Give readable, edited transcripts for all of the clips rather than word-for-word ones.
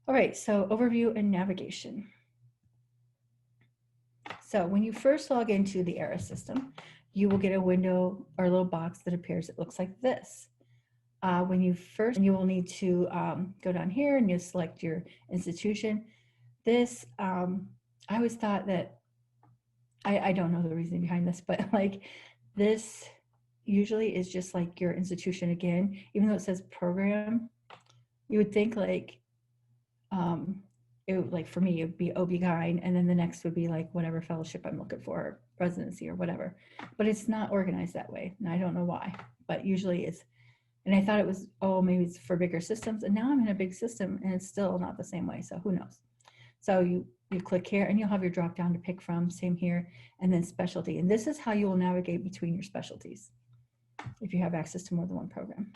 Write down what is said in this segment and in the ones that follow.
All right, so overview and navigation. So when you first log into the ERAS system, you will get a window or a little box that appears. It looks like this. When you first, you will need to go down here and you select your institution. This, I always thought that, I don't know the reason behind this, but like this usually is just like your institution again, even though it says program, you would think like, it would, like for me, it would be OB-GYN, and then the next would be like whatever fellowship I'm looking for, residency or whatever. But it's not organized that way, and I don't know why, but usually it's, and I thought it was, oh, maybe it's for bigger systems, and now I'm in a big system and it's still not the same way, so who knows. So you click here and you'll have your drop down to pick from, same here, and then specialty. And this is how you will navigate between your specialties if you have access to more than one program.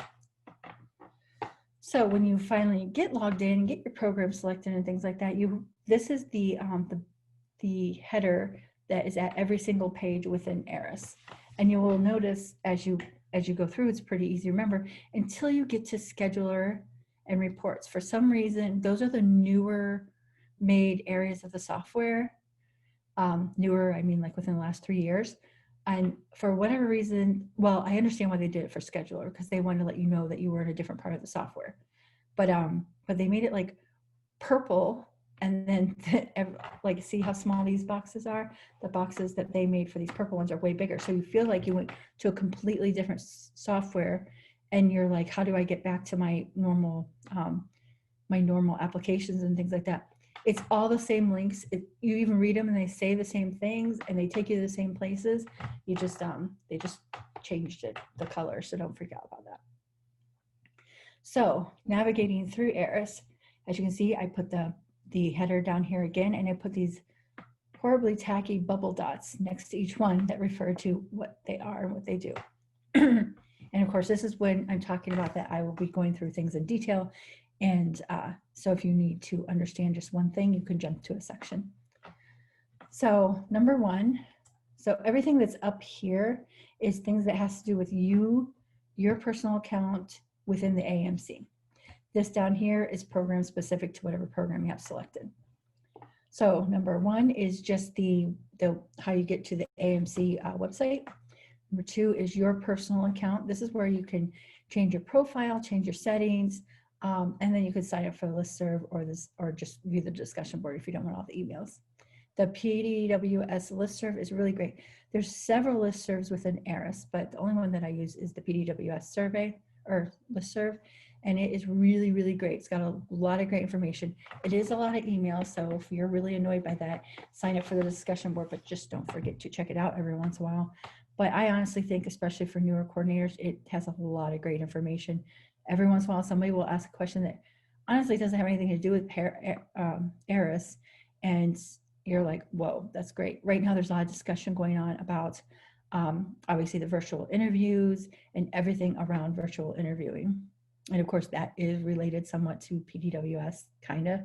So when you finally get logged in and get your program selected and things like that, this is the header that is at every single page within ERAS. And you will notice as you go through, it's pretty easy to remember until you get to scheduler and reports. For some reason, those are the newer made areas of the software. Newer, I mean like within the last 3 years. And for whatever reason, well, I understand why they did it for scheduler, because they wanted to let you know that you were in a different part of the software. But they made it like purple, and then like, see how small these boxes are? The boxes that they made for these purple ones are way bigger. So you feel like you went to a completely different software, and you're like, how do I get back to my normal applications and things like that? It's all the same links. You even read them and they say the same things and they take you to the same places. You just, they just changed the color, so don't freak out about that. So navigating through ERAS, as you can see, I put the header down here again, and I put these horribly tacky bubble dots next to each one that refer to what they are and what they do. And of course, this is when I'm talking about that I will be going through things in detail. And so if you need to understand just one thing, you can jump to a section. So number one, so everything that's up here is things that has to do with you, your personal account within the AMC. This down here is program specific to whatever program you have selected. So number one is just the how you get to the AMC website. Number two is your personal account. This is where you can change your profile, change your settings, and then you could sign up for the listserv or just view the discussion board if you don't want all the emails. The PDWS listserv is really great. There's several listservs within ERAS, but the only one that I use is the PDWS survey or listserv, and it is really, really great. It's got a lot of great information. It is a lot of emails, so if you're really annoyed by that, sign up for the discussion board, but just don't forget to check it out every once in a while. But I honestly think, especially for newer coordinators, it has a lot of great information. Every once in a while, somebody will ask a question that honestly doesn't have anything to do with ERAS, and you're like, whoa, that's great. Right now, there's a lot of discussion going on about obviously the virtual interviews and everything around virtual interviewing. And of course, that is related somewhat to PDWS, kind of.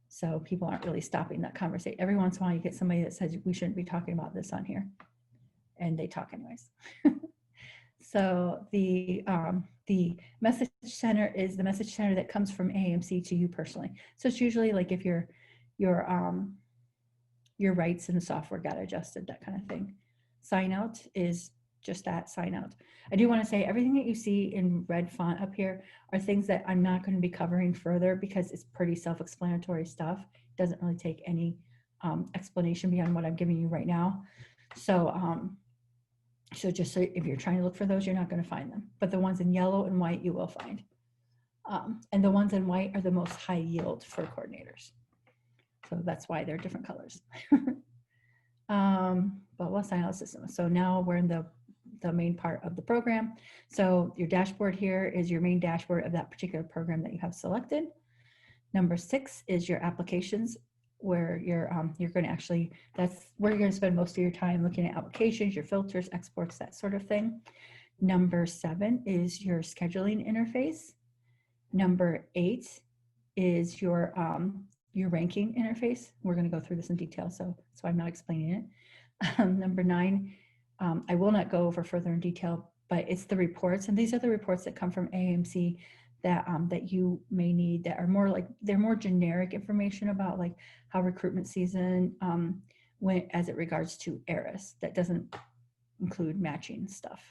So people aren't really stopping that conversation. Every once in a while, you get somebody that says, we shouldn't be talking about this on here. And they talk anyways. So the message center is the message center that comes from AMC to you personally. So it's usually like if your rights in the software got adjusted, that kind of thing. Sign out is just that, sign out. I do want to say everything that you see in red font up here are things that I'm not going to be covering further because it's pretty self-explanatory stuff. It doesn't really take any explanation beyond what I'm giving you right now. So so just so if you're trying to look for those, you're not going to find them. But the ones in yellow and white, you will find. And the ones in white are the most high yield for coordinators. So that's why they're different colors. But we'll sign out system. So now we're in the main part of the program. So your dashboard here is your main dashboard of that particular program that you have selected. Number 6 is your applications, where you're going to actually, that's where you're going to spend most of your time looking at applications, your filters, exports, that sort of thing. Number 7 is your scheduling interface. Number 8 is your ranking interface. We're going to go through this in detail, so I'm not explaining it. Number 9, I will not go over further in detail, but it's the reports, and these are the reports that come from AMC that that you may need that are more like, they're more generic information about like how recruitment season went as it regards to ERAS. That doesn't include matching stuff.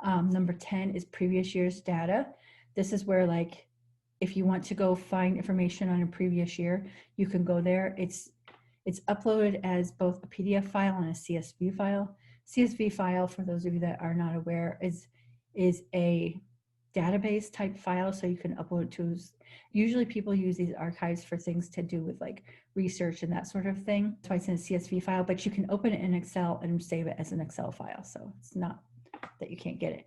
Number 10 is previous year's data. This is where, like, if you want to go find information on a previous year, you can go there. It's uploaded as both a PDF file and a CSV file. CSV file, for those of you that are not aware, is a database type file, so you can upload it to, usually people use these archives for things to do with like research and that sort of thing. So it's in a CSV file, but you can open it in Excel and save it as an Excel file. So it's not that you can't get it.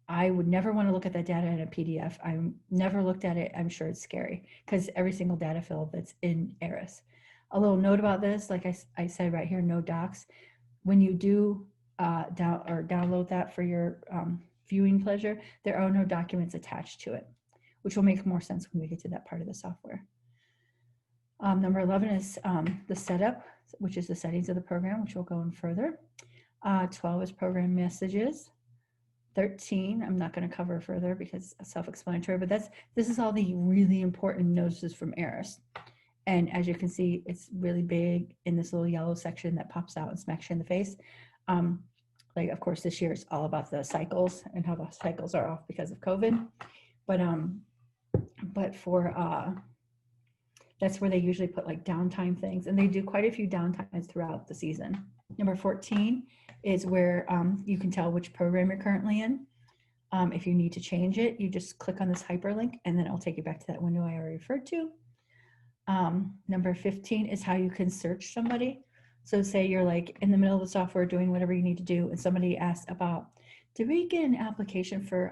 I would never want to look at that data in a PDF. I never looked at it. I'm sure it's scary because every single data field that's in ERAS. A little note about this, like I said right here, no docs. When you do download that for your viewing pleasure, there are no documents attached to it, which will make more sense when we get to that part of the software. Number 11 is the setup, which is the settings of the program, which will go in further. 12 is program messages. 13, I'm not going to cover further because it's self-explanatory, but this is all the really important notices from ERAS. And as you can see, it's really big in this little yellow section that pops out and smacks you in the face. Like, of course, this year it's all about the cycles and how the cycles are off because of COVID. But for that's where they usually put like downtime things, and they do quite a few downtimes throughout the season. Number 14 is where you can tell which program you're currently in. If you need to change it, you just click on this hyperlink and then it'll take you back to that window I already referred to. Number 15 is how you can search somebody. So say you're like in the middle of the software doing whatever you need to do and somebody asks about, did we get an application for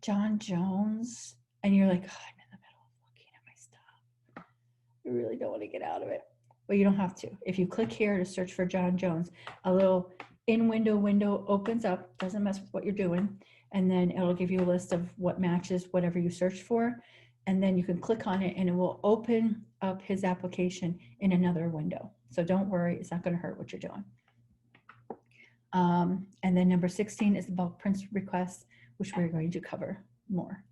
John Jones? And you're like, oh, I'm in the middle of looking at my stuff. I really don't want to get out of it. Well, you don't have to. If you click here to search for John Jones, a little window opens up, doesn't mess with what you're doing, and then it'll give you a list of what matches whatever you searched for, and then you can click on it and it will open up his application in another window. So don't worry, it's not going to hurt what you're doing. And then number 16 is the bulk print request, which we're going to cover more